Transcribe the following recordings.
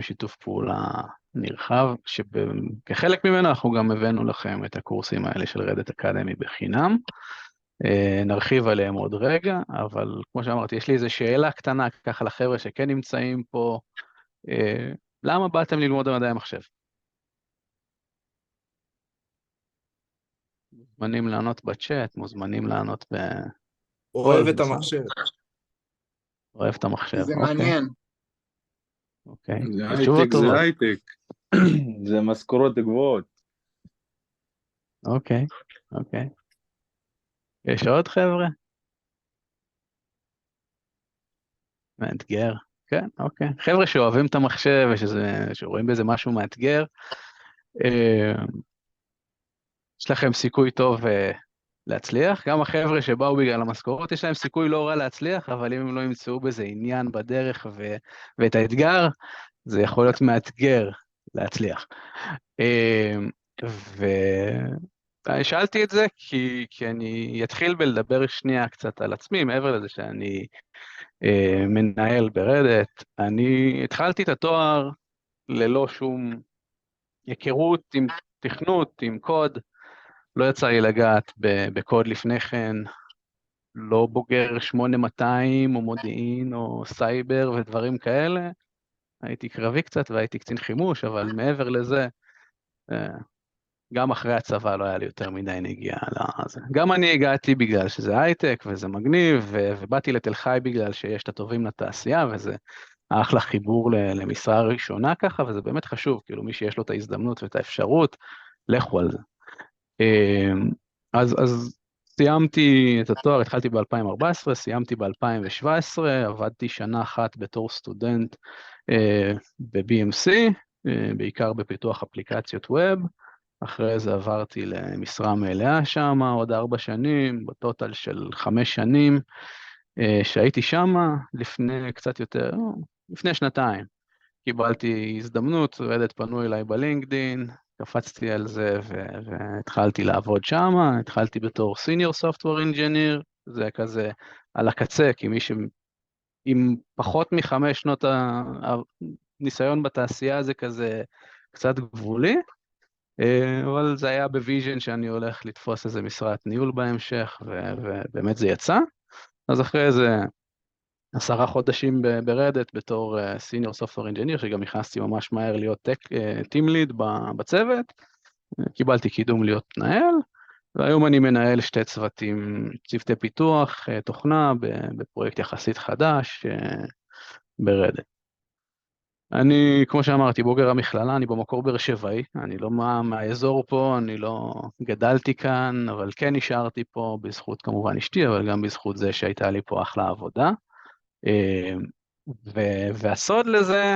שיתוף פעולה נרחב, שכחלק ממנו אנחנו גם הבאנו לכם את הקורסים האלה של רדט אקדמי בחינם. נרחיב עליהם עוד רגע, אבל כמו שאמרתי, יש לי איזו שאלה קטנה ככה לחבר'ה שכן נמצאים פה. למה באתם ללמוד במדעי המחשב? מוזמנים לענות בצ'אט, מוזמנים לענות אוהב בכל את מסע. המחשב. אוהב את המחשב, זה אוקיי. מעניין. אוקיי, זה יש תשובות הייטק, זה טובות. הייטק. זה משכורות גבוהות. אוקיי, אוקיי. יש עוד חבר'ה? מאתגר. כן, אוקיי. חבר'ה שאוהבים את המחשב שרואים בזה משהו מאתגר, יש לכם סיכוי טוב להצליח. גם החבר'ה שבאו בגלל המשכורות, יש להם סיכוי לא רע להצליח, אבל אם הם לא ימצאו בזה עניין בדרך ואת האתגר, זה יכול להיות מאתגר להצליח. ושאלתי את זה כי אני אתחיל בלדבר שנייה קצת על עצמי, מעבר לזה שאני מנהל ברדט. אני התחלתי את התואר ללא שום היכרות עם תכנות, עם קוד. לא יצא לי לגעת בקוד לפני כן, לא בוגר 8200 או מודיעין או סייבר ודברים כאלה. הייתי קרבי קצת והייתי קצין חימוש, אבל מעבר לזה, גם אחרי הצבא לא היה לי יותר מדי נגיעה לזה. גם אני הגעתי בגלל שזה הייטק וזה מגניב, ובאתי לתל חי בגלל שיש את הטובים לתעשייה, וזה אחלה חיבור למשרה ראשונה ככה, וזה באמת חשוב, כאילו מי שיש לו את ההזדמנות ואת האפשרות, לכו על זה. אז סיימתי את התואר, התחלתי ב-2014, סיימתי ב-2017, עבדתי שנה אחת בתור סטודנט ב-BMC, בעיקר בפיתוח אפליקציות ווב. אחרי זה עברתי למשרה מלאה שם, עוד 4 שנים, בטוטל של 5 שנים, שהייתי שם לפני קצת יותר, לפני 2 קיבלתי הזדמנות, רדט פנו אליי בלינקדין, קפצתי על זה והתחלתי לעבוד שם. התחלתי בתור Senior Software Engineer, זה כזה על הקצה, כי מי עם פחות מ5 שנות הניסיון בתעשייה זה כזה קצת גבולי, אבל זה היה בוויז'ן שאני הולך לתפוס איזה משרת ניהול בהמשך, ובאמת זה יצא. אז אחרי זה 10 חודשים ברדט בתור Senior Software Engineer, שגם נכנסתי ממש מהר להיות Team Lead בצוות, קיבלתי קידום להיות מנהל, והיום אני מנהל 2 צוותי פיתוח, תוכנה, בפרויקט יחסית חדש ברדט. אני, כמו שאמרתי, בוגר המכללה, אני במקור באר שבעי, אני לא מהאזור פה, אני לא גדלתי כאן, אבל כן נשארתי פה בזכות כמובן אשתי, אבל גם בזכות זה שהייתה לי פה אחלה עבודה. והסוד לזה,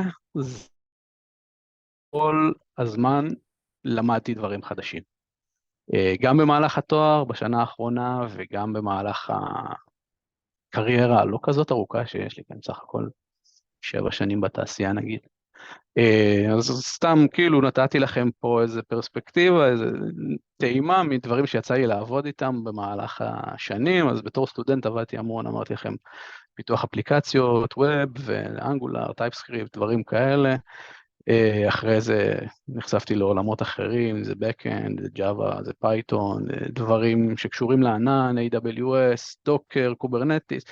כל הזמן למדתי דברים חדשים. גם במהלך התואר, בשנה האחרונה, וגם במהלך הקריירה הלא כזאת ארוכה שיש לי כאן, סך הכל 7 שנים בתעשייה נגיד. אז סתם כאילו נתתי לכם פה איזה פרספקטיבה, איזה טעימה מדברים שיצא לי לעבוד איתם במהלך השנים. אז בתור סטודנט עבדתי המון, אמרתי לכם, פיתוח אפליקציות, ווב ואנגולר, טייפסקריפט, דברים כאלה. אחרי זה נחשפתי לעולמות אחרים, זה Backend, זה Java, זה Python, דברים שקשורים לענן, AWS, דוקר, קוברנטיס.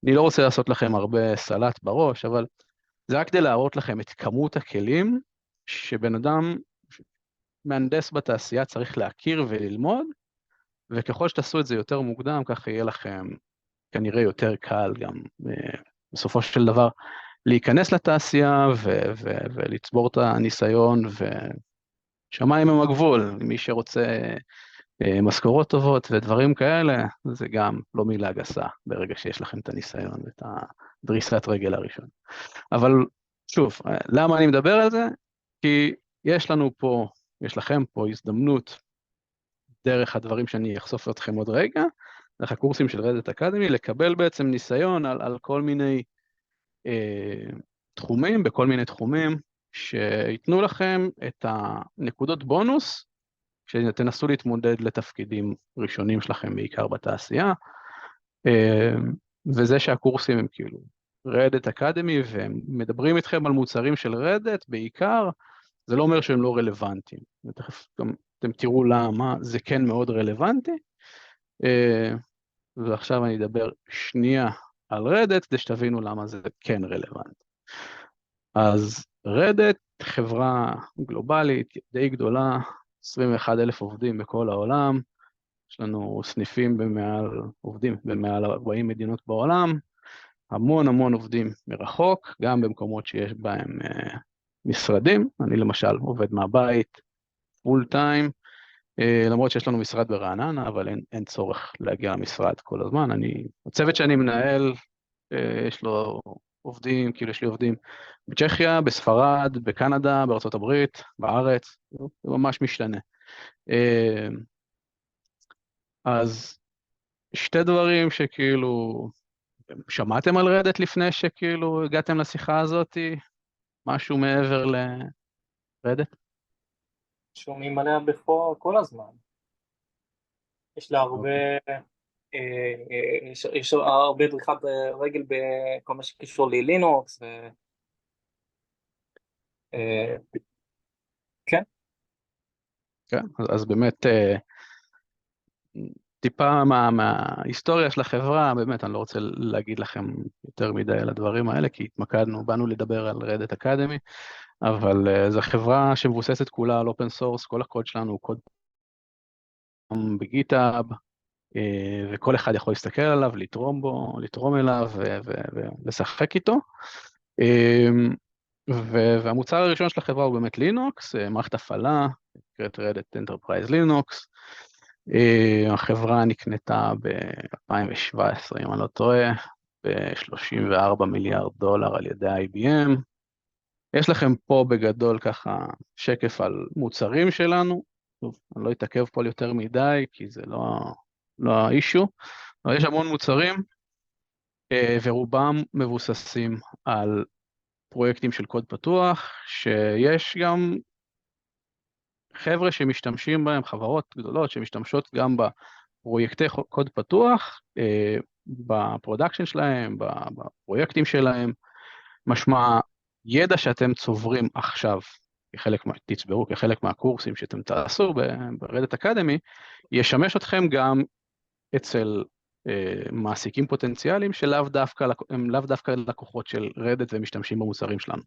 אני לא רוצה לעשות לכם הרבה סלט בראש, אבל זה רק כדי להראות לכם את כמות הכלים שבן אדם מהנדס בתעשייה צריך להכיר וללמוד, וככל שתעשו את זה יותר מוקדם, ככה יהיה לכם כנראה יותר קל גם בסופו של דבר להיכנס לתעשייה ולצבור את הניסיון, ושמיים הם הגבול. מי שרוצה משכורות טובות ודברים כאלה, זה גם לא מילה גסה ברגע שיש לכם את הניסיון ואת הדריסת רגל הראשון. אבל שוב, למה אני מדבר על זה? כי יש לכם פה הזדמנות, דרך הדברים שאני אחשוף אתכם עוד רגע, דרך הקורסים של רדט אקדמי, לקבל בעצם ניסיון על כל מיני תחומים, בכל מיני תחומים, שיתנו לכם את הנקודות בונוס, שתנסו להתמודד לתפקידים ראשונים שלכם, בעיקר בתעשייה, וזה שהקורסים הם כאילו רדט אקדמי והם מדברים איתכם על מוצרים של רדט בעיקר, זה לא אומר שהם לא רלוונטיים. ותכף גם אתם תראו למה זה כן מאוד רלוונטי. ועכשיו אני אדבר שנייה על רדט, כדי שתבינו למה זה כן רלוונטי. אז רדט, חברה גלובלית, די גדולה, 21,000 עובדים בכל העולם, יש לנו סניפים עובדים במעל 40 מדינות בעולם, המון המון עובדים מרחוק, גם במקומות שיש בהם משרדים, אני למשל עובד מהבית, פול טיים, למרות שיש לנו משרד ברעננה, אבל אין צורך להגיע למשרד כל הזמן, הצוות שאני מנהל, יש לו עובדים, כאילו יש לי עובדים בצ'כיה, בספרד, בקנדה, בארצות הברית, בארץ, זה ממש משתנה. אז שתי דברים שכאילו, שמעתם על רדט לפני שכאילו הגעתם לשיחה הזאת, משהו מעבר לרדט? שומעים עליה בכל כל הזמן. יש לה הרבה, אוקיי. יש הרבה דריכת רגל בכל מה שקשור ללינוקס, כן. כן, אז באמת טיפה מההיסטוריה של החברה, באמת אני לא רוצה להגיד לכם יותר מדי על הדברים האלה, כי באנו לדבר על רדט אקדמי, אבל זו חברה שמבוססת כולה על אופן סורס, כל הקוד שלנו הוא קוד בגיטהאב, וכל אחד יכול להסתכל עליו, לתרום אליו ולשחק איתו. והמוצר הראשון של החברה הוא באמת לינוקס, מערכת הפעלה, נקראת רדט אנטרפרייז לינוקס. החברה נקנתה ב-2017, אם אני לא טועה, ב-$34 מיליארד על ידי IBM. יש לכם פה בגדול ככה שקף על מוצרים שלנו, טוב, אני לא אתעכב פה יותר מדי, כי זה לא האישו, אבל יש המון מוצרים, ורובם מבוססים על פרויקטים של קוד פתוח, שיש גם חבר'ה שמשתמשים בהם, חברות גדולות שמשתמשות גם בפרויקטי קוד פתוח, בפרודקשן שלהם, בפרויקטים שלהם, משמע ידע שאתם צוברים עכשיו, תצברו כחלק מהקורסים שאתם תעשו ברדט אקדמי, ישמש אתכם גם אצל מעסיקים פוטנציאליים הם לאו דווקא לקוחות של רדט ומשתמשים במוצרים שלנו.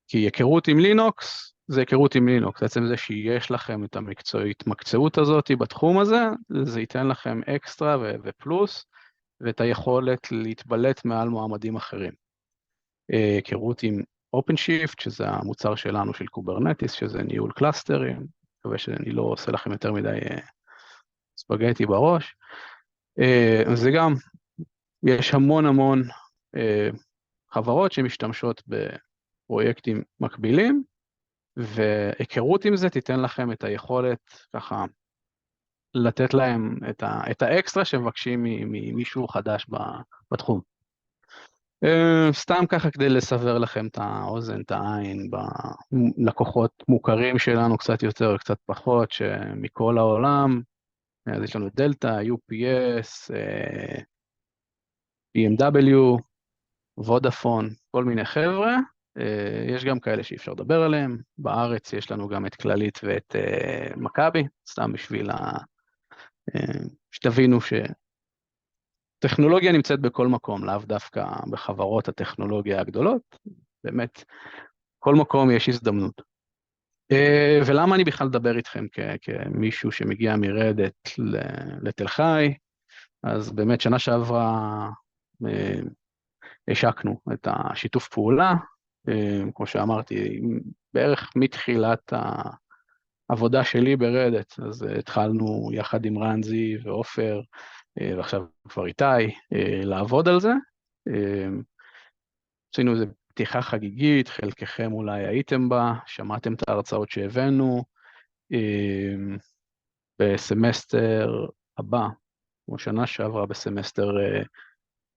כי היכרות עם לינוקס, זה היכרות עם לינוקס, בעצם זה שיש לכם את ההתמקצעות הזאת בתחום הזה, זה ייתן לכם אקסטרה ופלוס, ואת היכולת להתבלט מעל מועמדים אחרים. היכרות עם OpenShift, שזה המוצר שלנו של קוברנטיס, שזה ניהול קלאסטרים, מקווה שאני לא עושה לכם יותר מדי ספגטי בראש. זה גם, יש המון חברות שמשתמשות בפרויקטים מקבילים, והיכרות עם זה תיתן לכם את היכולת ככה לתת להם את האקסטרה שמבקשים ממישהו חדש בתחום. סתם ככה כדי לסבר לכם את האוזן, את העין, בלקוחות מוכרים שלנו קצת יותר, קצת פחות, שמכל העולם, אז יש לנו דלטה, UPS, BMW, וודאפון, כל מיני חבר'ה, יש גם כאלה שאי אפשר לדבר עליהם, בארץ יש לנו גם את כללית ואת מכבי, סתם בשביל שתבינו שטכנולוגיה נמצאת בכל מקום, לאו דווקא בחברות הטכנולוגיה הגדולות, באמת, כל מקום יש הזדמנות. ולמה אני בכלל לדבר איתכם כמישהו שמגיע מרדט לתל חי, אז באמת שנה שעברה השקנו את השיתוף פעולה, כמו שאמרתי, בערך מתחילת העבודה שלי ברדט, אז התחלנו יחד עם רנזי ואופר, ועכשיו כבר איתי, לעבוד על זה. עשינו איזו פתיחה חגיגית, חלקכם אולי הייתם בה, שמעתם את ההרצאות שהבאנו, בסמסטר הבא, כמו שנה שעברה בסמסטר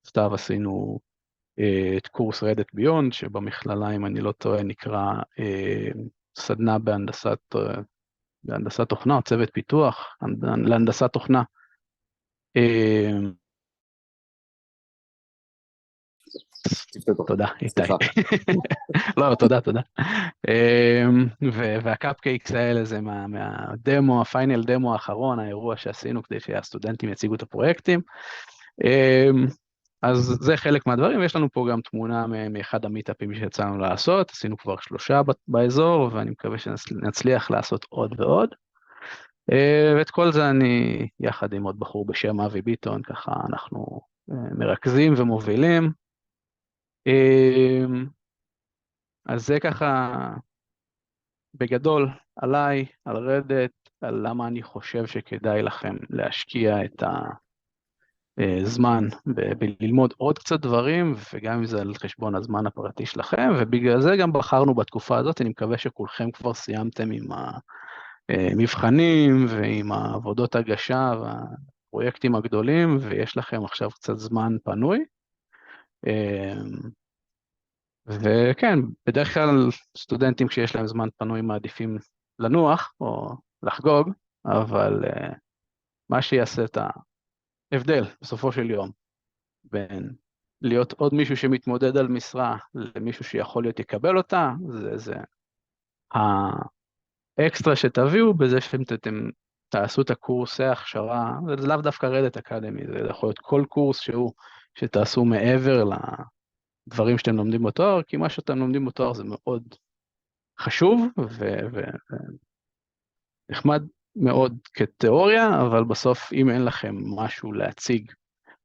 סתיו עשינו את קורס רדט ביונד, שבמכללה, אם אני לא טועה, נקרא סדנה בהנדסת תוכנה, או צוות פיתוח, להנדסת תוכנה. תודה, איתי. סליחה. לא, תודה. והקאפקייקס האלה זה מהדמו, הפיינל דמו האחרון, האירוע שעשינו כדי שהסטודנטים יציגו את הפרויקטים. אז זה חלק מהדברים, ויש לנו פה גם תמונה מאחד המיטאפים שיצאנו לעשות, עשינו כבר 3 באזור, ואני מקווה שנצליח לעשות עוד ועוד. ואת כל זה אני, יחד עם עוד בחור בשם אבי ביטון, ככה אנחנו מרכזים ומובילים. אז זה ככה בגדול עליי, על רדט, על למה אני חושב שכדאי לכם להשקיע את הזמן בללמוד עוד קצת דברים, וגם אם זה על חשבון הזמן הפרטי שלכם, ובגלל זה גם בחרנו בתקופה הזאת, אני מקווה שכולכם כבר סיימתם עם המבחנים ועם העבודות הגשה והפרויקטים הגדולים, ויש לכם עכשיו קצת זמן פנוי. וכן, בדרך כלל סטודנטים כשיש להם זמן פנוי מעדיפים לנוח או לחגוג, אבל מה שיעשה את ההבדל בסופו של יום בין להיות עוד מישהו שמתמודד על משרה למישהו שיכול להיות יקבל אותה, זה האקסטרה שתביאו בזה שאתם תעשו את הקורסי ההכשרה, זה לאו דווקא רדט אקדמי, זה יכול להיות כל קורס שתעשו מעבר דברים שאתם לומדים בתואר, כי מה שאתם לומדים בתואר זה מאוד חשוב ונחמד מאוד כתיאוריה, אבל בסוף אם אין לכם משהו להציג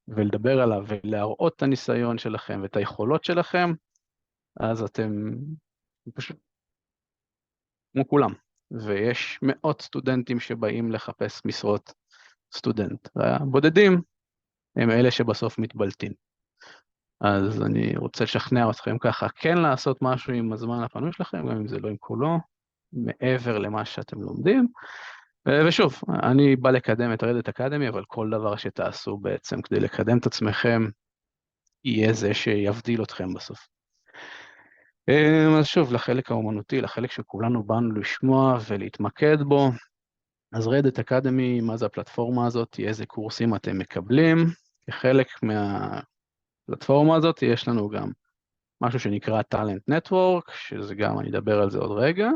ולדבר עליו ולהראות את הניסיון שלכם ואת היכולות שלכם, אז אתם פשוט כמו כולם. ויש מאות סטודנטים שבאים לחפש משרות סטודנט, והבודדים הם אלה שבסוף מתבלטים. אז אני רוצה לשכנע אתכם ככה, כן לעשות משהו עם הזמן הפנוי שלכם, גם אם זה לא עם כולו, מעבר למה שאתם לומדים. ושוב, אני בא לקדם את רדט אקדמי, אבל כל דבר שתעשו בעצם כדי לקדם את עצמכם, יהיה זה שיבדיל אתכם בסוף. אז שוב, לחלק האומנותי, לחלק שכולנו באנו לשמוע ולהתמקד בו, אז רדט אקדמי, מה זה הפלטפורמה הזאת, איזה קורסים אתם מקבלים, כחלק הפלטפורמה הזאת יש לנו גם משהו שנקרא Talent Network, שזה גם, אני אדבר על זה עוד רגע,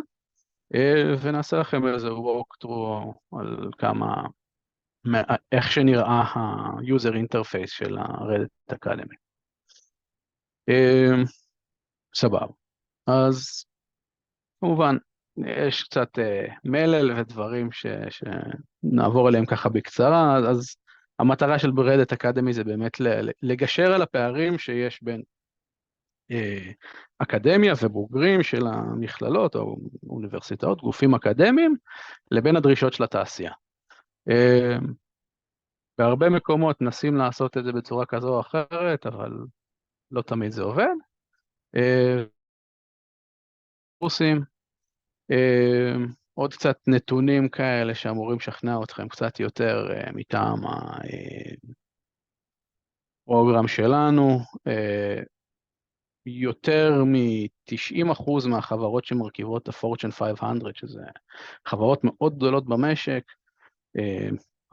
ונעשה לכם איזה walkthrough על איך שנראה ה-user interface של ה-Reddit Academy. סבבה. אז כמובן, יש קצת מלל ודברים שנעבור עליהם ככה בקצרה, אז המטרה של Reddit Academy זה באמת לגשר על הפערים שיש בין אקדמיה ובוגרים של המכללות או אוניברסיטאות, גופים אקדמיים, לבין הדרישות של התעשייה. בהרבה מקומות נסים לעשות את זה בצורה כזו או אחרת, אבל לא תמיד זה עובד. קורסים, עוד קצת נתונים כאלה שאמורים לשכנע אתכם קצת יותר מטעם הפרוגרם שלנו. יותר מ-90% מהחברות שמרכיבות ה-Fortune 500, שזה חברות מאוד גדולות במשק,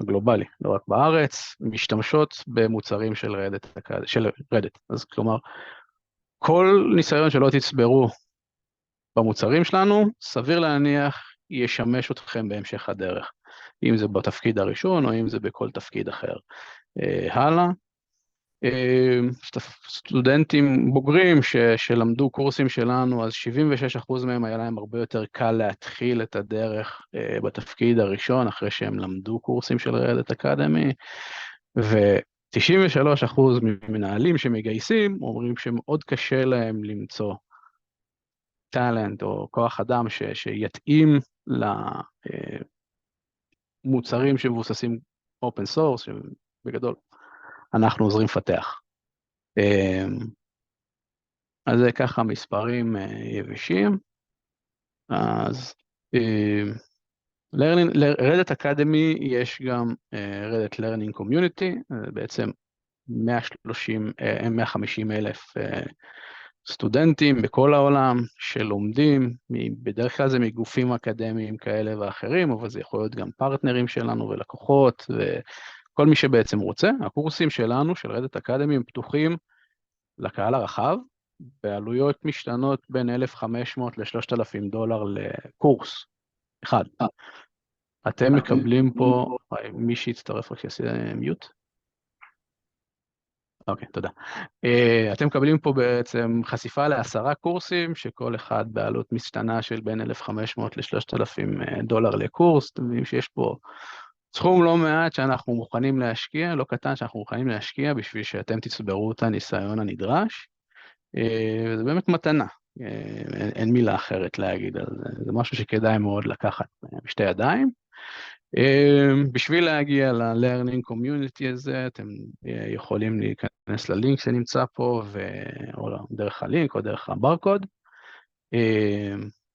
הגלובלי, לא רק בארץ, משתמשות במוצרים של רדט. אז כלומר, כל ניסיון שלא תצברו במוצרים שלנו, סביר להניח ישמש אתכם בהמשך הדרך, אם זה בתפקיד הראשון או אם זה בכל תפקיד אחר. הלאה. סטודנטים בוגרים שלמדו קורסים שלנו, אז 76% מהם היה להם הרבה יותר קל להתחיל את הדרך בתפקיד הראשון, אחרי שהם למדו קורסים של רדט אקדמי, ו-93% ממנהלים שמגייסים, אומרים שמאוד קשה להם למצוא טלנט או כוח אדם שיתאים למוצרים שמבוססים אופן סורס, שבגדול אנחנו עוזרים לפתח. אז זה ככה מספרים יבשים. אז רדט אקדמי יש גם רדט לרנינג קומיוניטי, בעצם 150 אלף סטודנטים בכל העולם שלומדים, בדרך כלל זה מגופים אקדמיים כאלה ואחרים, אבל זה יכול להיות גם פרטנרים שלנו ולקוחות, וכל מי שבעצם רוצה. הקורסים שלנו, של רדט אקדמי, הם פתוחים לקהל הרחב, בעלויות משתנות בין 1,500 ל-3,000 דולר לקורס אחד. אתם מקבלים פה, מי שיצטרף רק יעשה מיוט. אוקיי, תודה. אתם מקבלים פה בעצם חשיפה ל10 קורסים, שכל אחד בעלות משתנה של בין 1,500 ל-3,000 דולר לקורס. אתם מבינים שיש פה סכום לא מעט שאנחנו מוכנים להשקיע, לא קטן שאנחנו מוכנים להשקיע בשביל שאתם תצברו את הניסיון הנדרש. זה באמת מתנה, אין מילה אחרת להגיד על זה, זה משהו שכדאי מאוד לקחת בשתי ידיים. בשביל להגיע ל-learning community הזה, אתם יכולים להיכנס ללינק שנמצא פה, או דרך הלינק או דרך הברקוד.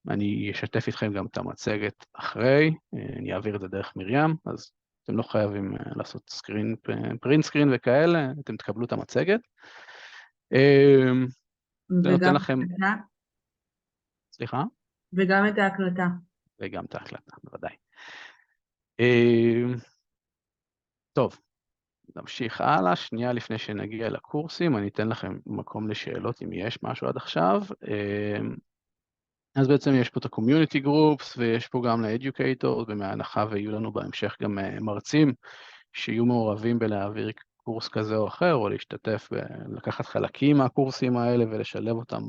אני אשתף איתכם גם את המצגת אחרי, אני אעביר את זה דרך מרים, אז אתם לא חייבים לעשות סקרין, פרינט סקרין וכאלה, אתם תקבלו את המצגת. זה נותן לכם... סליחה? וגם את ההקלטה. וגם את ההקלטה, בוודאי. טוב, נמשיך הלאה, שנייה לפני שנגיע לקורסים, אני אתן לכם מקום לשאלות אם יש משהו עד עכשיו. אז בעצם יש פה את ה-community groups, ויש פה גם ל-educators, ומההנחה ויהיו לנו בהמשך גם מרצים שיהיו מעורבים בלהעביר קורס כזה או אחר, או להשתתף ולקחת חלקים מהקורסים האלה ולשלב אותם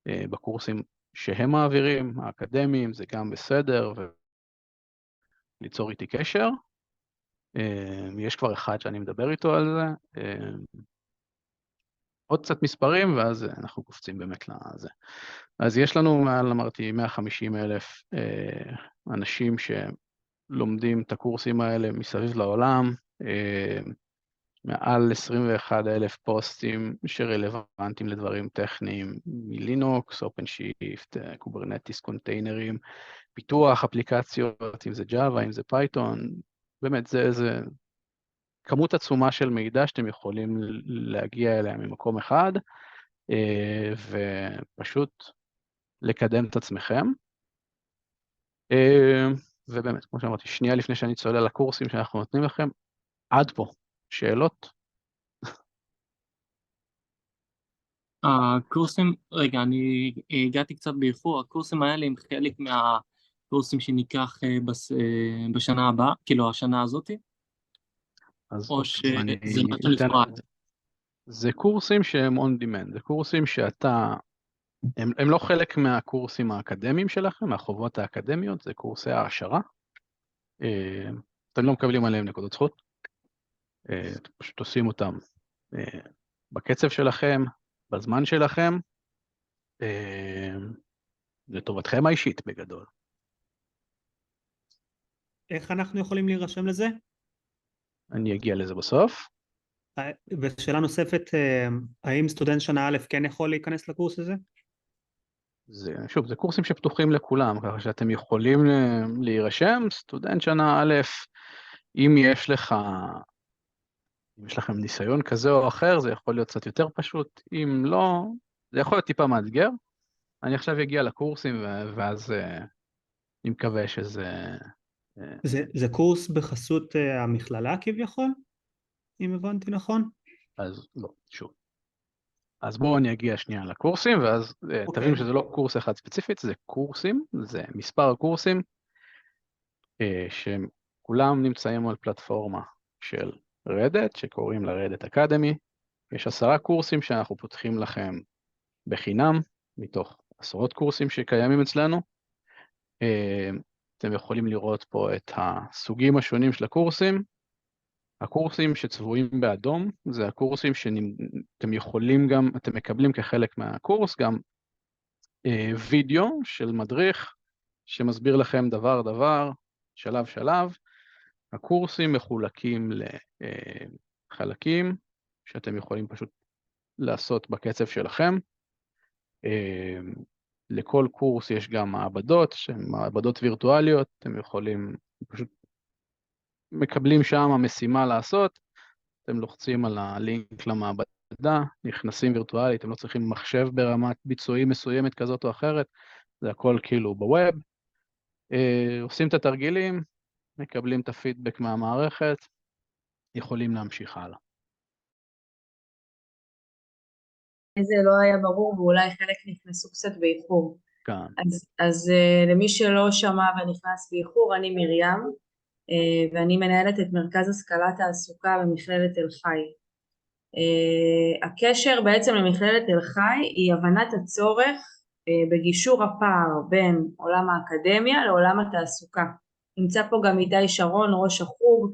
בקורסים שהם מעבירים, האקדמיים, זה גם בסדר, וליצור איתי קשר. יש כבר אחד שאני מדבר איתו על זה. עוד קצת מספרים, ואז אנחנו קופצים באמת לזה. אז יש לנו מעל, אמרתי, 150,000 אנשים שלומדים את הקורסים האלה מסביב לעולם, מעל 21,000 פוסטים שרלוונטיים לדברים טכניים מלינוקס, אופנשיפט, קוברנטיס, קונטיינרים, פיתוח אפליקציות, אם זה ג'אווה, אם זה פייתון, באמת זה כמות עצומה של מידע שאתם יכולים להגיע אליה ממקום אחד, ופשוט לקדם את עצמכם. ובאמת, כמו שאמרתי, שנייה לפני שאני צולל על הקורסים שאנחנו נותנים לכם, עד פה, שאלות? הקורסים, רגע, אני הגעתי קצת באיחור, הקורסים האלה הם חלק מהקורסים שניקח בשנה הבאה, כאילו השנה הזאת, אז או שזה משהו אתן- נפרד? זה קורסים שהם on demand, זה קורסים שאתה, הם לא חלק מהקורסים האקדמיים שלכם, מהחובות האקדמיות, זה קורסי העשרה. אתם לא מקבלים עליהם נקודות זכות, אתם פשוט עושים אותם בקצב שלכם, בזמן שלכם, לטובתכם האישית בגדול. איך אנחנו יכולים להירשם לזה? אני אגיע לזה בסוף. ושאלה נוספת, האם סטודנט שנה א' כן יכול להיכנס לקורס הזה? שוב, זה קורסים שפתוחים לכולם, ככה שאתם יכולים להירשם, סטודנט שנה א', אם יש לכם ניסיון כזה או אחר, זה יכול להיות קצת יותר פשוט, אם לא, זה יכול להיות טיפה מאתגר. אני עכשיו אגיע לקורסים, ואז אני מקווה שזה... זה קורס בחסות המכללה כביכול, אם הבנתי נכון? אז לא, שוב. אז בואו אני אגיע שנייה לקורסים, ואז תבינו שזה לא קורס אחד ספציפית, זה קורסים, זה מספר קורסים, שכולם נמצאים על פלטפורמה של רדט, שקוראים לה רדט אקדמי. יש 10 קורסים שאנחנו פותחים לכם בחינם, מתוך עשרות קורסים שקיימים אצלנו. אתם יכולים לראות פה את הסוגים השונים של הקורסים. הקורסים שצבועים באדום, זה הקורסים שאתם יכולים גם, אתם מקבלים כחלק מהקורס, גם וידאו של מדריך, שמסביר לכם דבר דבר, שלב שלב. הקורסים מחולקים לחלקים, שאתם יכולים פשוט לעשות בקצב שלכם. לכל קורס יש גם מעבדות, שהן מעבדות וירטואליות, אתם יכולים, פשוט מקבלים שם המשימה לעשות, אתם לוחצים על הלינק למעבדה, נכנסים וירטואלית, אתם לא צריכים מחשב ברמת ביצועים מסוימת כזאת או אחרת, זה הכל כאילו בווב, עושים את התרגילים, מקבלים את הפידבק מהמערכת, יכולים להמשיך הלאה. זה לא היה ברור ואולי חלק נכנסו קצת באיחור. כאן. אז למי שלא שמע ונכנס באיחור, אני מרים, ואני מנהלת את מרכז השכלת תעסוקה במכללת תל חי. הקשר בעצם למכללת תל חי היא הבנת הצורך בגישור הפער בין עולם האקדמיה לעולם התעסוקה. נמצא פה גם איתי שרון, ראש החוג,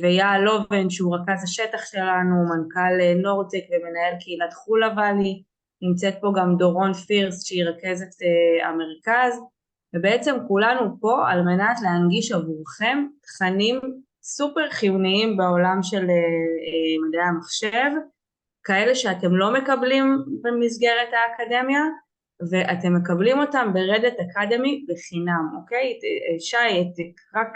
ויעל לובן שהוא רכז השטח שלנו, מנכ"ל נורטק ומנהל קהילת חולה ואלי, נמצאת פה גם דורון פירס שהיא רכזת המרכז, ובעצם כולנו פה על מנת להנגיש עבורכם תכנים סופר חיוניים בעולם של מדעי המחשב, כאלה שאתם לא מקבלים במסגרת האקדמיה, ואתם מקבלים אותם ברדט אקדמי בחינם, אוקיי? שי, רק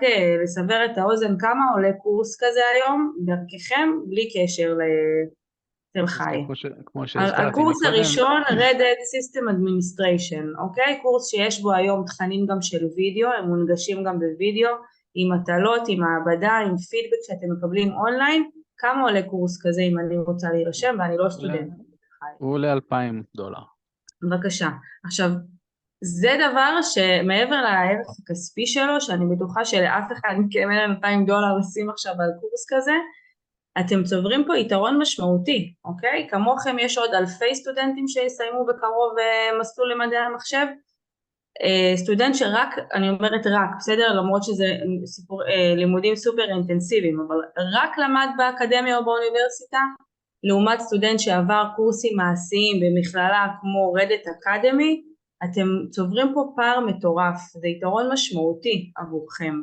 לסבר את האוזן, כמה עולה קורס כזה היום, דרככם, בלי קשר לתל חי. הקורס הראשון, רדט System Administration, אוקיי? קורס שיש בו היום תכנים גם של וידאו, הם מונגשים גם בווידאו, עם מטלות, עם מעבדה, עם פידבק שאתם מקבלים אונליין. כמה עולה קורס כזה אם אני רוצה להירשם ואני לא סטודנט? הוא עולה $2,000. בבקשה. עכשיו, זה דבר שמעבר לערך הכספי שלו, שאני בטוחה שלאף אחד מכם אין $2,000 לשים עכשיו על קורס כזה, אתם צוברים פה יתרון משמעותי, אוקיי? כמוכם יש עוד אלפי סטודנטים שיסיימו בקרוב מסלול למדעי המחשב, סטודנט שרק, אני אומרת רק, בסדר? למרות שזה לימודים סופר אינטנסיביים, אבל רק למד באקדמיה או באוניברסיטה, לעומת סטודנט שעבר קורסים מעשיים במכללה כמו רדט אקדמי, אתם צוברים פה פער מטורף, זה יתרון משמעותי עבורכם.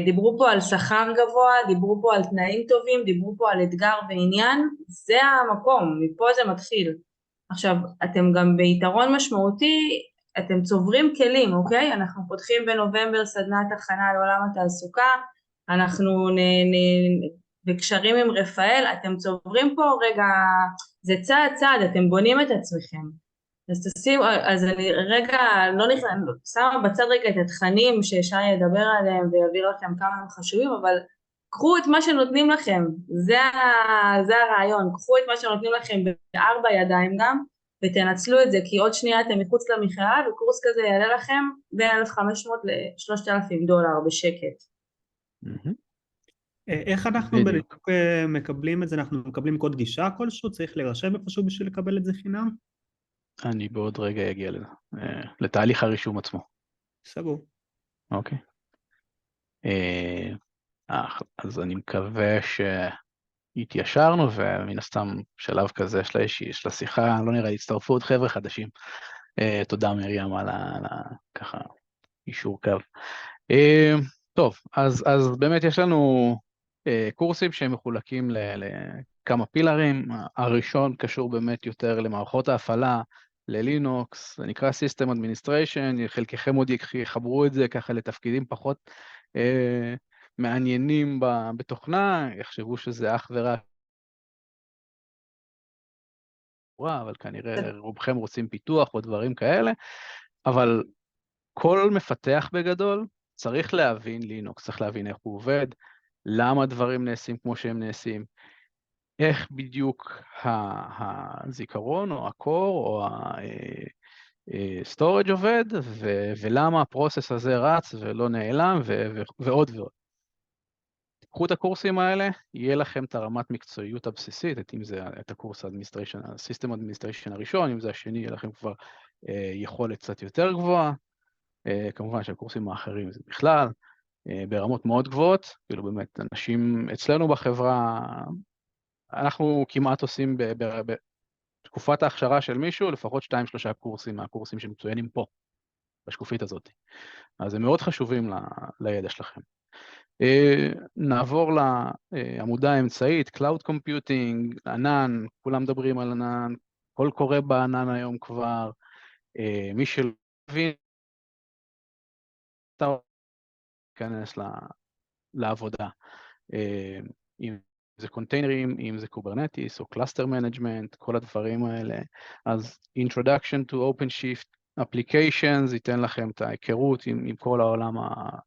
דיברו פה על שכר גבוה, דיברו פה על תנאים טובים, דיברו פה על אתגר ועניין, זה המקום, מפה זה מתחיל. עכשיו, אתם גם ביתרון משמעותי, אתם צוברים כלים, אוקיי? אנחנו פותחים בנובמבר סדנת הכנה לעולם התעסוקה, אנחנו בקשרים עם רפאל, אתם צוברים פה רגע, זה צעד צעד, אתם בונים את עצמכם. אז אני רגע, לא נכנס, שמה בצד רגע את התכנים ששי ידבר עליהם ויעביר לכם כמה הם חשובים, אבל קחו את מה שנותנים לכם, זה הרעיון, קחו את מה שנותנים לכם ב4 ידיים גם, ותנצלו את זה, כי עוד שנייה אתם מחוץ למכללה, וקורס כזה יעלה לכם בין $1,500 ל$3,000 בשקט. איך אנחנו בדיוק מקבלים את זה? אנחנו מקבלים קוד גישה כלשהו? צריך להירשם איפשהו בשביל לקבל את זה חינם? אני בעוד רגע אגיע לתהליך הרישום עצמו. סגור. אוקיי. אז אני מקווה שהתיישרנו, ומן הסתם שלב כזה יש לה שיחה, לא נראה, הצטרפו עוד חבר'ה חדשים. תודה מרים על ככה אישור קו. טוב, אז באמת יש לנו קורסים שהם מחולקים לכמה פילרים. הראשון קשור באמת יותר למערכות ההפעלה, ללינוקס, זה נקרא System Administration, חלקכם עוד יחברו את זה ככה לתפקידים פחות מעניינים בתוכנה, יחשבו שזה אך ורק, אבל כנראה רובכם רוצים פיתוח או דברים כאלה, אבל כל מפתח בגדול צריך להבין לינוקס, צריך להבין איך הוא עובד, למה דברים נעשים כמו שהם נעשים, איך בדיוק הזיכרון או הקור או הסטורג' עובד, ולמה הפרוסס הזה רץ ולא נעלם, ועוד ועוד. קחו את הקורסים האלה, יהיה לכם את הרמת מקצועיות הבסיסית, אם זה את הקורס System Administration הראשון, אם זה השני, יהיה לכם כבר יכולת קצת יותר גבוהה, כמובן שהקורסים האחרים זה בכלל, ברמות מאוד גבוהות, כאילו באמת אנשים אצלנו בחברה, אנחנו כמעט עושים בתקופת ההכשרה של מישהו, לפחות 2-3 קורסים מהקורסים שמצוינים פה, בשקופית הזאת. אז הם מאוד חשובים לידע שלכם. נעבור לעמודה האמצעית, Cloud Computing, ענן, כולם מדברים על ענן, כל קורה בענן היום כבר, מי שלא מבין, להיכנס לעבודה, אם זה קונטיינרים, אם זה קוברנטיס או קלאסטר מנג'מנט, כל הדברים האלה. אז Introduction to OpenShift Applications ייתן לכם את ההיכרות עם כל העולם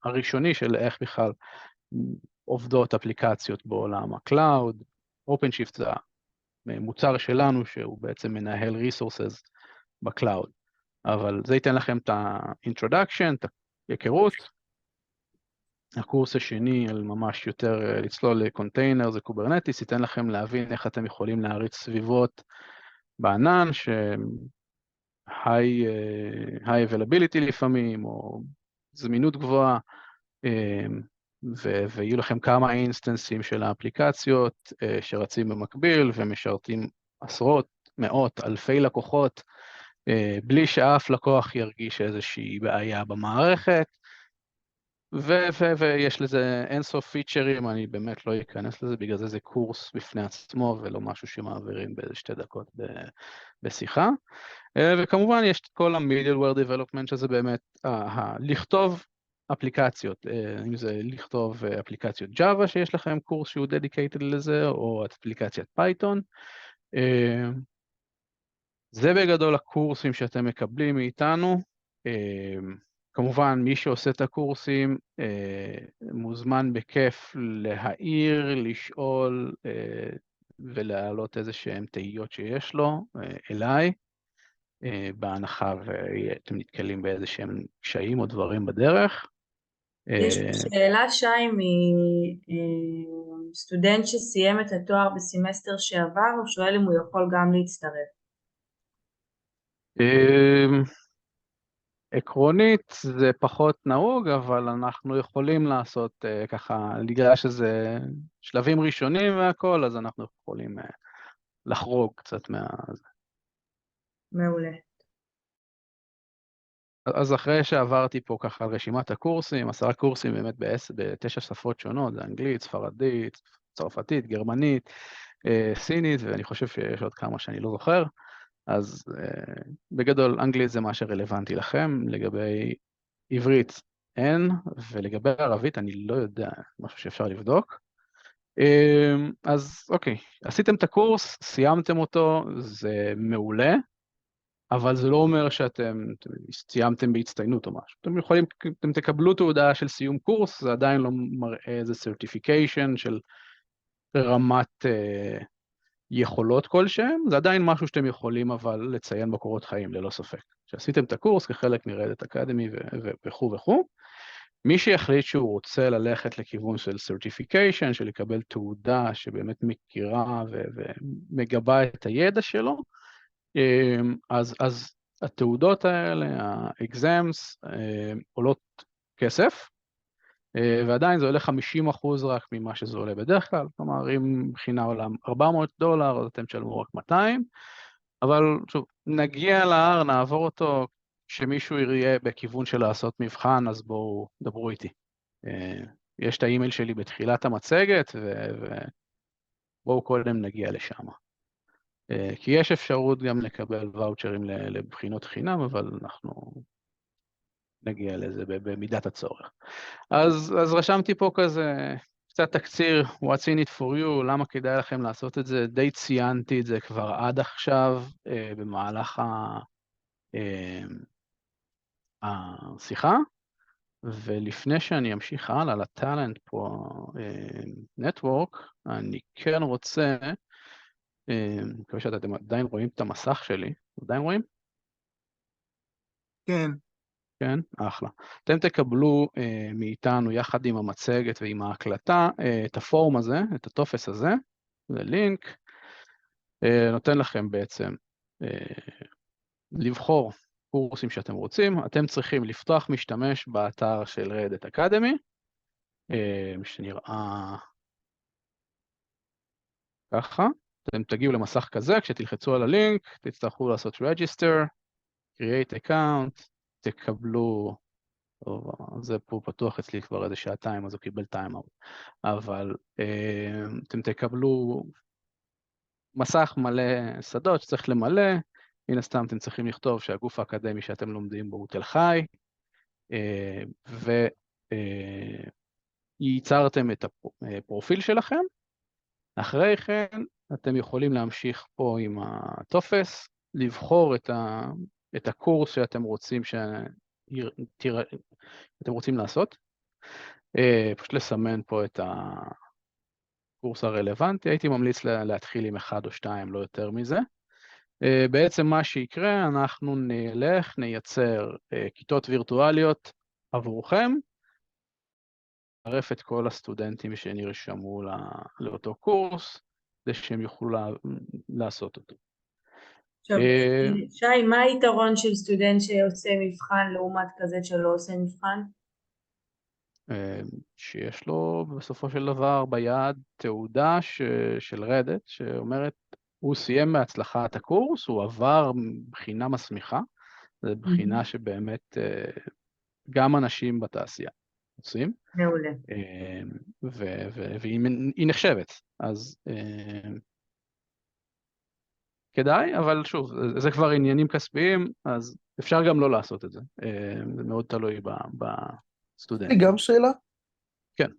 הראשוני של איך בכלל עובדות אפליקציות בעולם הקלאוד. OpenShift זה מוצר שלנו שהוא בעצם מנהל resources בקלאוד. אבל זה ייתן לכם את ה-introduction, את ההיכרות. הקורס השני על ממש יותר לצלול לקונטיינר זה קוברנטיס, ייתן לכם להבין איך אתם יכולים להריץ סביבות בענן, high availability לפעמים, או זמינות גבוהה, ויהיו לכם כמה אינסטנסים של האפליקציות שרצים במקביל ומשרתים עשרות, מאות, אלפי לקוחות, בלי שאף לקוח ירגיש איזושהי בעיה במערכת, ויש לזה אינסוף פיצ'רים, אני באמת לא אכנס לזה, בגלל זה קורס בפני עצמו ולא משהו שמעבירים באיזה 2 דקות בשיחה. וכמובן יש כל ה-middleware development, שזה באמת לכתוב אפליקציות, אם זה לכתוב אפליקציות Java שיש לכם קורס שהוא dedicated לזה, או אפליקציית Python. זה בגדול הקורסים שאתם מקבלים מאיתנו. כמובן מי שעושה את הקורסים מוזמן בכיף להעיר, לשאול ולהעלות איזה שהם תהיות שיש לו אליי, בהנחה ואתם נתקלים באיזה שהם קשיים או דברים בדרך. יש פה שאלה, שי, מסטודנט שסיים את התואר בסמסטר שעבר, הוא שואל אם הוא יכול גם להצטרף. עקרונית זה פחות נהוג, אבל אנחנו יכולים לעשות ככה, בגלל שזה שלבים ראשונים והכל, אז אנחנו יכולים לחרוג קצת מעולה. אז אחרי שעברתי פה ככה על רשימת הקורסים, 10 קורסים באמת ב9 שפות שונות, זה אנגלית, ספרדית, צרפתית, גרמנית, סינית, ואני חושב שיש עוד כמה שאני לא זוכר, אז בגדול אנגלית זה מה שרלוונטי לכם, לגבי עברית אין, ולגבי ערבית אני לא יודע, משהו שאפשר לבדוק. אז אוקיי, עשיתם את הקורס, סיימתם אותו, זה מעולה, אבל זה לא אומר שאתם סיימתם בהצטיינות או משהו. אתם תקבלו תעודה של סיום קורס, זה עדיין לא מראה איזה certification של רמת יכולות כלשהם, זה עדיין משהו שאתם יכולים אבל לציין בקורות חיים ללא ספק. שעשיתם את הקורס כחלק מרדת אקדמי וכו' וכו'. מי שיחליט שהוא רוצה ללכת לכיוון של certification, של לקבל תעודה שבאמת מכירה ומגבה את הידע שלו, אז התעודות האלה, ה-exams, עולות כסף, ועדיין זה עולה 50% רק ממה שזה עולה בדרך כלל, כלומר אם בחינה עולה $400, אז אתם תשלמו רק 200, אבל שוב, נגיע להר, נעבור אותו, כשמישהו יראה בכיוון של לעשות מבחן, אז בואו דברו איתי. יש את האימייל שלי בתחילת המצגת, ובואו קודם נגיע לשם. כי יש אפשרות גם לקבל ואוצ'רים לבחינות חינם, אבל אנחנו נגיע לזה במידת הצורך. אז רשמתי פה כזה קצת תקציר, what's in it for you, למה כדאי לכם לעשות את זה, די ציינתי את זה כבר עד עכשיו במהלך השיחה, ולפני שאני אמשיך הלאה לטלנט פה נטוורק, אני כן רוצה, אני מקווה שאתם עדיין רואים את המסך שלי, עדיין רואים? כן. כן, אחלה. אתם תקבלו מאיתנו יחד עם המצגת ועם ההקלטה את הפורום הזה, את הטופס הזה, זה לינק, נותן לכם בעצם לבחור קורסים שאתם רוצים, אתם צריכים לפתוח משתמש באתר של רדת אקדמי, שנראה ככה, אתם תגיעו למסך כזה, כשתלחצו על הלינק, תצטרכו לעשות register, create account, תקבלו, זה פה פתוח אצלי כבר איזה שעתיים, אז הוא קיבל טיים-אאוט, אבל אתם תקבלו מסך מלא שדות שצריך למלא, מן הסתם אתם צריכים לכתוב שהגוף האקדמי שאתם לומדים בו הוא תל חי, וייצרתם את הפרופיל שלכם, אחרי כן אתם יכולים להמשיך פה עם הטופס, לבחור את הקורס שאתם רוצים אתם רוצים לעשות, פשוט לסמן פה הקורס הרלוונטי, הייתי ממליץ להתחיל עם 1 או 2, לא יותר מזה. בעצם מה שיקרה, אנחנו נייצר כיתות וירטואליות עבורכם, נערף את כל הסטודנטים שנרשמו לאותו קורס, כדי שהם יוכלו לעשות אותו. עכשיו, שי, מה היתרון של סטודנט שעושה מבחן לעומת כזה שלא עושה מבחן? שיש לו בסופו של דבר ביד תעודה של רדט, שאומרת, הוא סיים בהצלחה את הקורס, הוא עבר בחינה מסמיכה, זו בחינה שבאמת גם אנשים בתעשייה עושים. מעולה. והיא נחשבת, אז כדאי, אבל שוב, זה כבר עניינים כספיים, אז אפשר גם לא לעשות את זה. זה מאוד תלוי בסטודנט. לי גם שאלה? כן.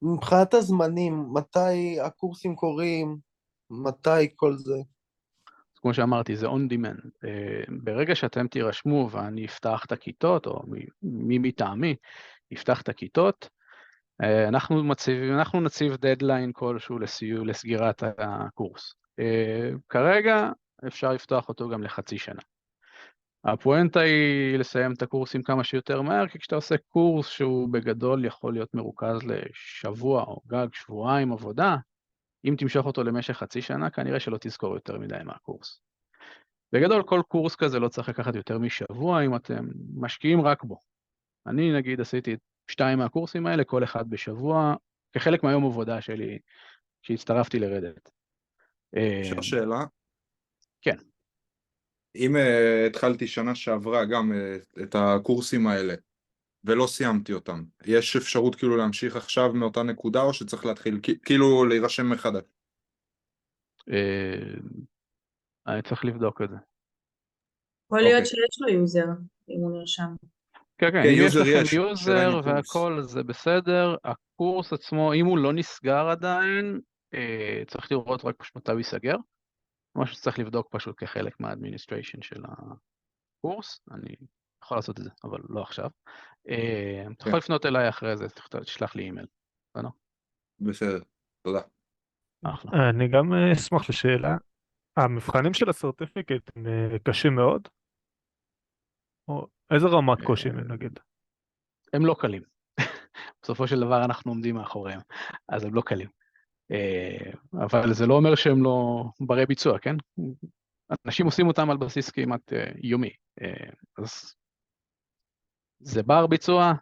מבחינת הזמנים, מתי הקורסים קורים, מתי כל זה? כמו שאמרתי, זה on demand. ברגע שאתם תירשמו ואני אפתח את הכיתות, או מי מטעמי יפתח את הכיתות, אנחנו נציב דדליין כלשהו לסגירת הקורס. כרגע אפשר לפתוח אותו גם לחצי שנה. הפואנטה היא לסיים את הקורסים כמה שיותר מהר, כי כשאתה עושה קורס שהוא בגדול יכול להיות מרוכז לשבוע או גג שבועיים עבודה, אם תמשוך אותו למשך חצי שנה, כנראה שלא תזכור יותר מדי מהקורס. בגדול, כל קורס כזה לא צריך לקחת יותר משבוע אם אתם משקיעים רק בו. אני נגיד עשיתי 2 מהקורסים האלה, כל אחד בשבוע, כחלק מהיום עבודה שלי, שהצטרפתי לרדט. אפשר שאלה? כן. אם התחלתי שנה שעברה גם את הקורסים האלה, ולא סיימתי אותם, יש אפשרות כאילו להמשיך עכשיו מאותה נקודה, או שצריך להתחיל, כאילו להירשם מחדש? אני צריך לבדוק את זה. יכול להיות שיש לו יוזר, אם הוא נרשם. כן, כן, אם יש לכם שאלה יוזר עם הקורס. והכל זה בסדר, הקורס עצמו, אם הוא לא נסגר עדיין, צריך לראות רק פשוט מתי הוא ייסגר, משהו שצריך לבדוק פשוט כחלק מהאדמיניסטריישן של הקורס, אני יכול לעשות את זה, אבל לא עכשיו. אתה יכול לפנות אליי אחרי זה, תשלח לי אימייל. בסדר, תודה. אחלה. אני גם אשמח לשאלה. המבחנים של הסרטיפיקט הם קשים מאוד? או איזה רמת קושי הם נגיד? הם לא קלים. בסופו של דבר אנחנו עומדים מאחוריהם, אז הם לא קלים. אבל זה לא אומר שהם לא ברי ביצוע, כן? אנשים עושים אותם על בסיס כמעט יומי. אז זה בר ביצוע,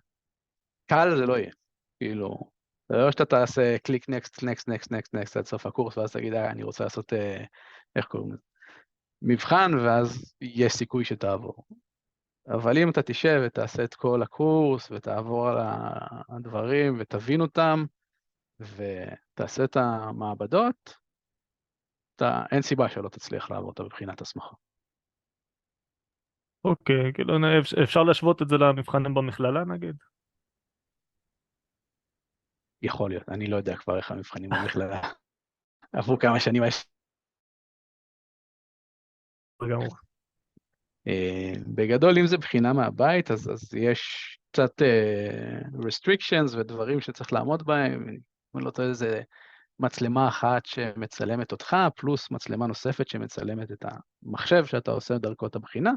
קל זה לא יהיה. כאילו, זה לא שאתה תעשה קליק נקסט, נקסט, נקסט, נקסט, נקסט עד סוף הקורס, ואז תגיד, אני רוצה לעשות, איך קוראים לזה? מבחן, ואז יש סיכוי שתעבור. אבל אם אתה תשב ותעשה את כל הקורס, ותעבור על הדברים, ותבין אותם, ותעשה את המעבדות, אין סיבה שלא תצליח לעבור אותה בבחינת הסמכה. אוקיי, כאילו אפשר להשוות את זה למבחנים במכללה נגיד? יכול להיות, אני לא יודע כבר איך המבחנים במכללה. עברו כמה שנים. בגדול, אם זה בחינה מהבית, אז יש קצת restrictions ודברים שצריך לעמוד בהם. אם לא טועה, זה מצלמה אחת שמצלמת אותך, פלוס מצלמה נוספת שמצלמת את המחשב שאתה עושה דרכו את הבחינה,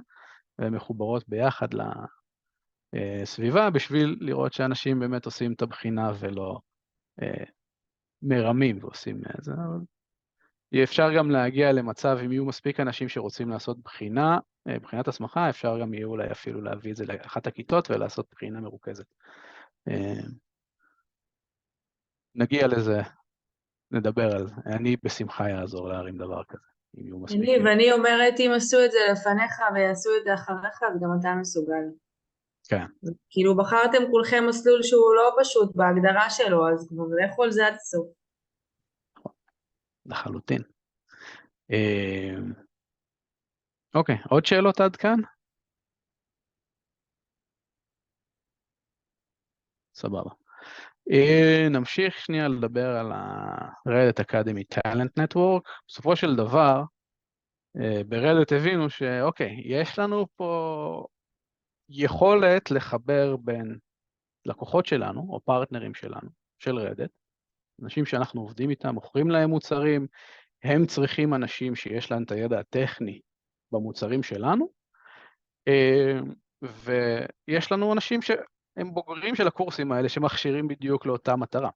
והן מחוברות ביחד לסביבה, בשביל לראות שאנשים באמת עושים את הבחינה ולא מרמים ועושים זה. אפשר גם להגיע למצב, אם יהיו מספיק אנשים שרוצים לעשות בחינת הסמכה, אפשר גם יהיו אולי אפילו להביא את זה לאחת הכיתות ולעשות בחינה מרוכזת. נגיע לזה, נדבר על זה. אני בשמחה יעזור להרים דבר כזה, אם יהיו מספיק. ואני אומרת, אם עשו את זה לפניך ויעשו את זה אחריך, אז גם אתה מסוגל. כן. כאילו בחרתם כולכם מסלול שהוא לא פשוט בהגדרה שלו, אז כבר לכו על זה עד הסוף. לחלוטין. אוקיי, עוד שאלות עד כאן? סבבה. נמשיך שנייה לדבר על ה-Reddit Academy Talent Network. בסופו של דבר, ב-Reddit הבינו שאוקיי, יש לנו פה יכולת לחבר בין לקוחות שלנו, או פרטנרים שלנו, של Reddit, אנשים שאנחנו עובדים איתם, מוכרים להם מוצרים, הם צריכים אנשים שיש להם את הידע הטכני במוצרים שלנו, ויש לנו אנשים שהם בוגרים של הקורסים האלה, שמכשירים בדיוק לאותה מטרה.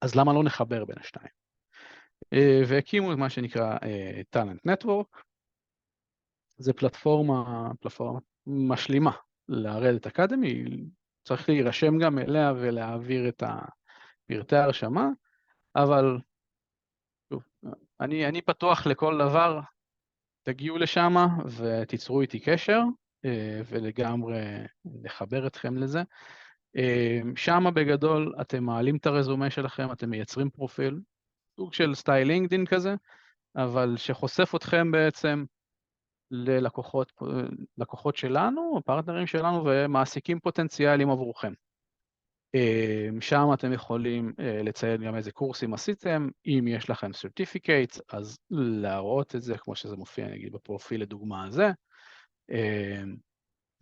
אז למה לא נחבר בין השתיים? והקימו את מה שנקרא Talent Network, זה פלטפורמה משלימה ל-Reddit Academy, צריך להירשם גם אליה ולהעביר את פרטי ההרשמה, אבל שוב, אני פתוח לכל דבר, תגיעו לשם ותיצרו איתי קשר, ולגמרי לחבר אתכם לזה. שם בגדול אתם מעלים את הרזומה שלכם, אתם מייצרים פרופיל, סוג של סטייל לינקדין כזה, אבל שחושף אתכם בעצם ללקוחות שלנו, פרטנרים שלנו ומעסיקים פוטנציאליים עבורכם. שם אתם יכולים לציין גם איזה קורסים עשיתם, אם יש לכם certificates, אז להראות את זה כמו שזה מופיע נגיד בפרופיל לדוגמה הזה,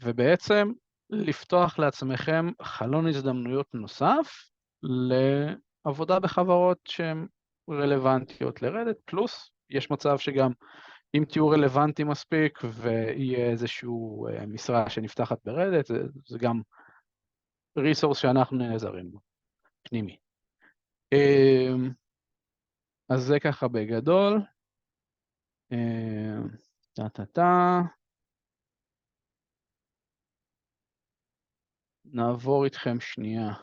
ובעצם לפתוח לעצמכם חלון הזדמנויות נוסף לעבודה בחברות שהן רלוונטיות לרדת, פלוס יש מצב שגם אם תהיו רלוונטיים מספיק ויהיה איזשהו משרה שנפתחת ברדת, זה גם ריסורס שאנחנו נעזרים בו, פנימי. אז זה ככה בגדול. נעבור איתכם שנייה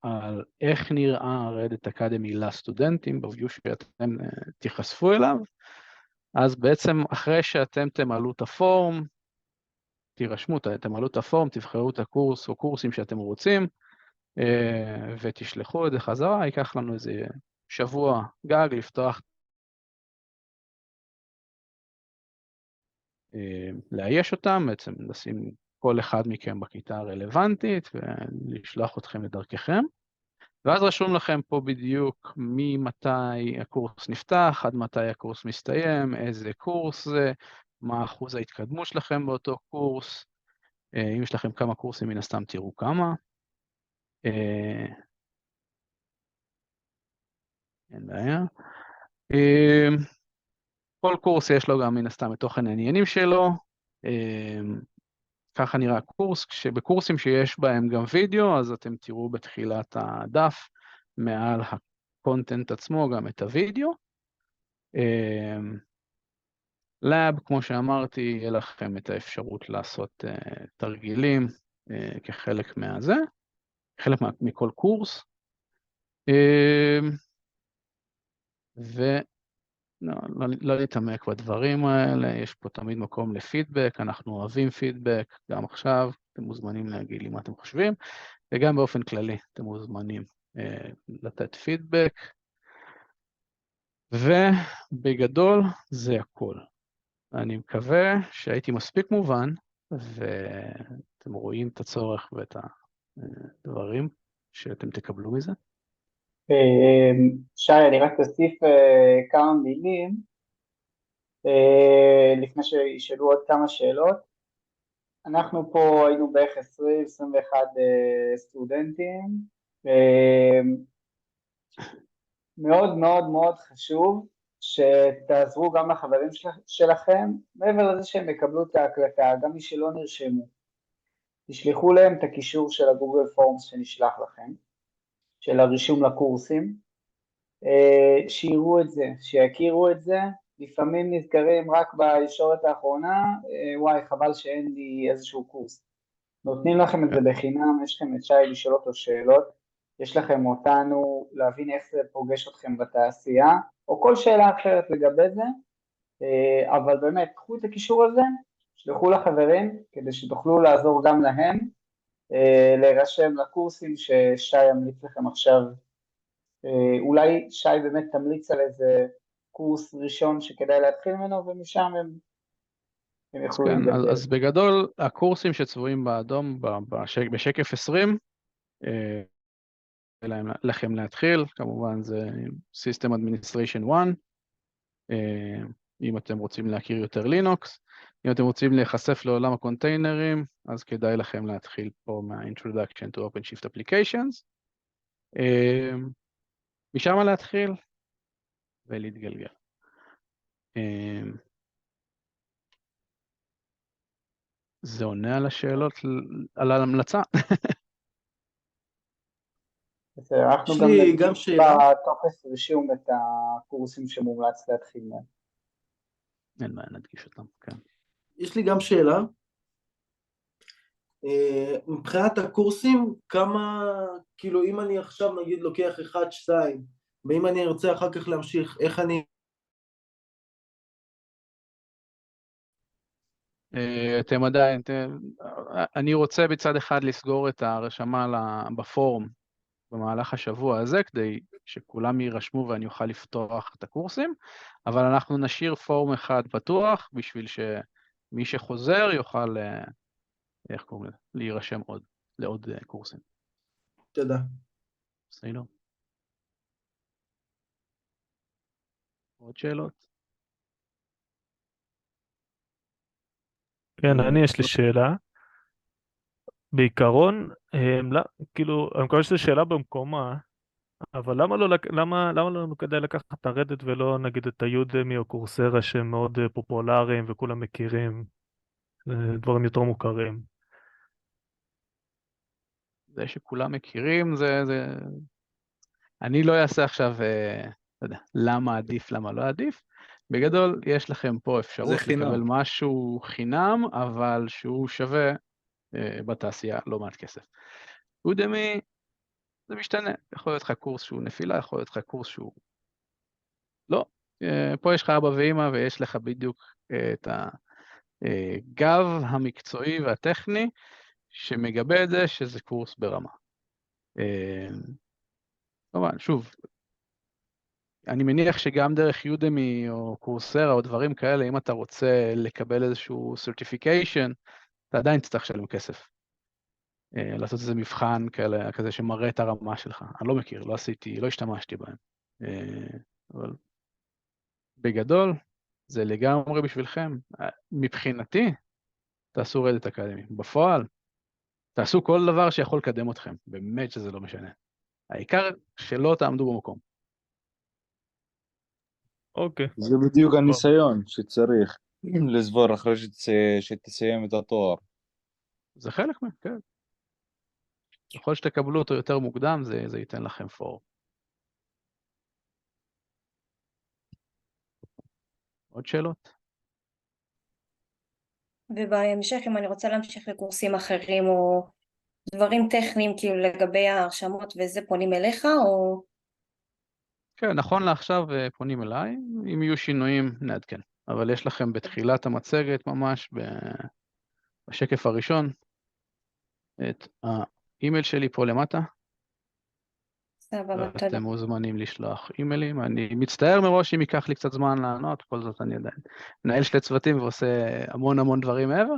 על איך נראה Reddit Academy לסטודנטים, בוויו שאתם תיחשפו אליו. אז בעצם אחרי שאתם תמלאו את הפורם, תירשמו, תמלאו את הפורם, תבחרו את הקורס או קורסים שאתם רוצים, ותשלחו את זה חזרה, ייקח לנו איזה שבוע גג לפתוח, לאייש אותם, בעצם לשים כל אחד מכם בכיתה הרלוונטית, ולשלוח אתכם לדרככם. ואז רשום לכם פה בדיוק ממתי הקורס נפתח, עד מתי הקורס מסתיים, איזה קורס זה, מה אחוז ההתקדמות שלכם באותו קורס, אם יש לכם כמה קורסים, מן הסתם תראו כמה. אין בעיה. כל קורס יש לו גם מן הסתם את תוכן העניינים שלו, ככה נראה הקורס, כשבקורסים שיש בהם גם וידאו, אז אתם תראו בתחילת הדף, מעל הקונטנט עצמו גם את הוידאו. לב, כמו שאמרתי, יהיה לכם את האפשרות לעשות תרגילים כחלק מהזה, חלק מכל קורס. לא להתעמק בדברים האלה, יש פה תמיד מקום לפידבק, אנחנו אוהבים פידבק, גם עכשיו, אתם מוזמנים להגיד לי מה אתם חושבים, וגם באופן כללי, אתם מוזמנים לתת פידבק, ובגדול זה הכל. אני מקווה שהייתי מספיק מובן, ואתם רואים את הצורך ואת הדברים שאתם תקבלו מזה. שי, אני רק אוסיף כמה מילים, לפני שישאלו עוד כמה שאלות. אנחנו פה היינו בערך 20-21 סטודנטים, מאוד מאוד מאוד חשוב שתעזרו גם לחברים שלכם, מעבר לזה שהם יקבלו את ההקלטה, גם מי שלא נרשמו. תשלחו להם את הקישור של הגוגל פורמס שנשלח לכם, של הרישום לקורסים, שיראו את זה, שיכירו את זה, לפעמים נזכרים רק בישורת האחרונה, וואי חבל שאין לי איזשהו קורס. נותנים לכם את זה בחינם, יש לכם את שי לשאול אותו שאלות, יש לכם אותנו להבין איך זה פוגש אתכם בתעשייה, או כל שאלה אחרת לגבי זה, אבל באמת, קחו את הקישור הזה, שלחו לחברים, כדי שתוכלו לעזור גם להם, להירשם לקורסים ששי ימליץ לכם עכשיו, אולי שי באמת תמליץ על איזה קורס ראשון שכדאי להתחיל ממנו, ומשם הם יוכלו להתגבר. אז בגדול, הקורסים שצבועים באדום בשקף 20, לכם להתחיל, כמובן זה System Administration 1, אם אתם רוצים להכיר יותר לינוקס, אם אתם רוצים להיחשף לעולם הקונטיינרים, אז כדאי לכם להתחיל פה מה-Introduction to OpenShift Applications. משם להתחיל ולהתגלגל. זה עונה על השאלות, על ההמלצה. בסדר, אנחנו יש גם לי נדגיש גם שאלה. בטופס רישום את הקורסים שמומלץ להתחיל מהם. אין בעיה, נדגיש אותם, כן. יש לי גם שאלה. מבחינת הקורסים, כמה, כאילו אם אני עכשיו נגיד לוקח 1-2, ואם אני ארצה אחר כך להמשיך, איך אני... אתם עדיין, אני רוצה בצד אחד לסגור את ההרשמה בפורום במהלך השבוע הזה, כדי שכולם יירשמו ואני אוכל לפתוח את הקורסים, אבל אנחנו נשאיר פורום אחד פתוח, בשביל שמי שחוזר יוכל, איך קוראים לזה? להירשם לעוד קורסים. תודה. בסדר. עוד שאלות? כן, יש לי שאלה. בעיקרון, כאילו, אני מקווה שזו שאלה במקומה, אבל למה לנו כדאי לקחת את הרדיט ולא נגיד את היודמי או קורסרה שהם מאוד פופולריים וכולם מכירים, דברים יותר מוכרים? זה שכולם מכירים, אני לא אעשה עכשיו, לא יודע, למה עדיף, למה לא עדיף. בגדול, יש לכם פה אפשרות חינם. לקבל משהו חינם, אבל שהוא שווה בתעשייה לא מעט כסף. יודמי, זה משתנה. יכול להיות לך קורס שהוא נפילה, יכול להיות לך קורס שהוא... לא. פה יש לך אבא ואמא, ויש לך בדיוק את הגב המקצועי והטכני, שמגבה את זה שזה קורס ברמה. כמובן, שוב, אני מניח שגם דרך יודמי או קורסרה או דברים כאלה, אם אתה רוצה לקבל איזשהו certification, אתה עדיין תצטרך לשלם כסף. לעשות איזה מבחן כזה שמראה את הרמה שלך. אני לא מכיר, לא עשיתי, לא השתמשתי בהם. אבל בגדול, זה לגמרי בשבילכם. מבחינתי, תעשו רדיט אקדמי. בפועל, תעשו כל דבר שיכול לקדם אתכם. באמת שזה לא משנה. העיקר שלא תעמדו במקום. אוקיי. זה בדיוק הניסיון שצריך לסבור אחרי שתסיים את התואר. זה חלק מהם, כן. ככל שתקבלו אותו יותר מוקדם, זה ייתן לכם פור. עוד שאלות? ובהמשך, אם אני רוצה להמשיך לקורסים אחרים או דברים טכניים כאילו לגבי ההרשמות וזה, פונים אליך או... כן, נכון לעכשיו פונים אליי, אם יהיו שינויים נעדכן. אבל יש לכם בתחילת המצגת ממש בשקף הראשון את האימייל שלי פה למטה. סבבה, תודה. אתם מוזמנים לשלוח אימיילים. אני מצטער מראש אם ייקח לי קצת זמן לענות, כל זאת אני עדיין מנהל 2 צוותים ועושה המון דברים מעבר.